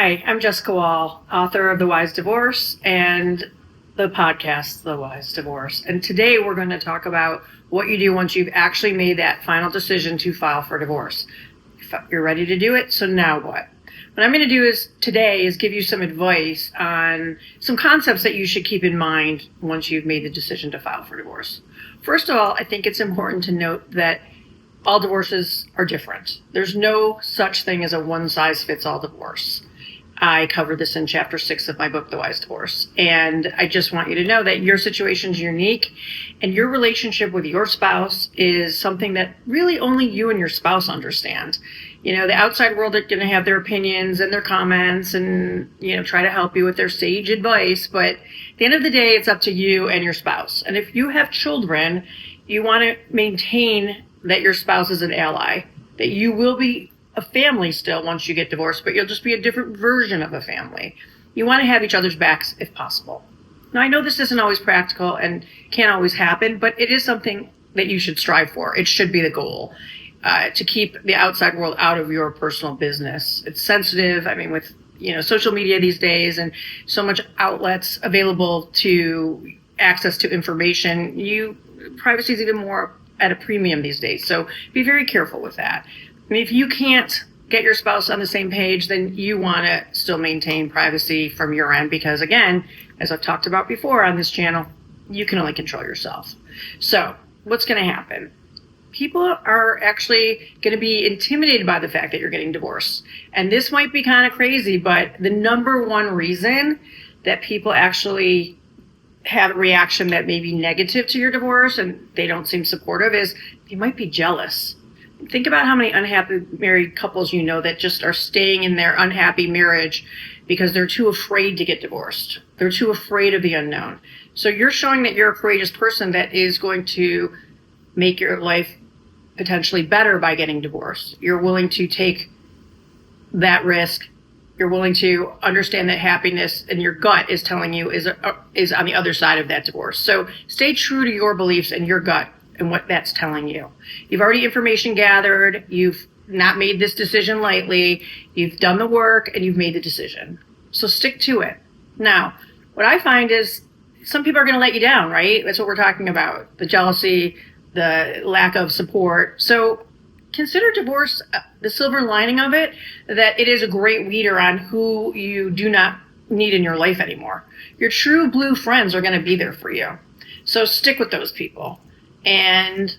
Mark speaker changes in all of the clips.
Speaker 1: Hi, I'm Jessica Woll, author of The Wise Divorce and the podcast, The Wise Divorce. And today we're going to talk about what you do once you've actually made that final decision to file for divorce. You're ready to do it, so now what? What I'm going to do today is give you some advice on some concepts that you should keep in mind once you've made the decision to file for divorce. First of all, I think it's important to note that all divorces are different. There's no such thing as a one-size-fits-all divorce. I cover this in chapter 6 of my book, The Wise Divorce. And I just want you to know that your situation is unique and your relationship with your spouse is something that really only you and your spouse understand. You know, the outside world are going to have their opinions and their comments and, try to help you with their sage advice. But at the end of the day, it's up to you and your spouse. And if you have children, you want to maintain that your spouse is an ally, that you will be a family still once you get divorced, but you'll just be a different version of a family. You want to have each other's backs if possible. Now, I know this isn't always practical and can't always happen, but it is something that you should strive for. It should be the goal, to keep the outside world out of your personal business. It's sensitive. I mean, with social media these days and so much outlets available to access to information, privacy is even more at a premium these days. So be very careful with that. I mean, if you can't get your spouse on the same page, then you want to still maintain privacy from your end because, again, as I've talked about before on this channel, you can only control yourself. So what's going to happen? People are actually going to be intimidated by the fact that you're getting divorced. And this might be kind of crazy, but the number one reason that people actually have a reaction that may be negative to your divorce and they don't seem supportive is they might be jealous. Think about how many unhappy married couples you know that just are staying in their unhappy marriage because they're too afraid to get divorced. They're too afraid of the unknown. So you're showing that you're a courageous person that is going to make your life potentially better by getting divorced. You're willing to take that risk. You're willing to understand that happiness and your gut is telling you is on the other side of that divorce. So stay true to your beliefs and your gut and what that's telling you. You've already information gathered. You've not made this decision lightly. You've done the work and you've made the decision. So stick to it. Now, what I find is some people are going to let you down, right? That's what we're talking about. The jealousy, the lack of support. So consider divorce the silver lining of it, that it is a great weeder on who you do not need in your life anymore. Your true blue friends are going to be there for you. So stick with those people. And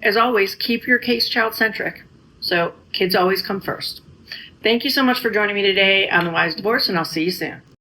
Speaker 1: as always, keep your case child-centric. So kids always come first. Thank you so much for joining me today on The Wise Divorce, and I'll see you soon.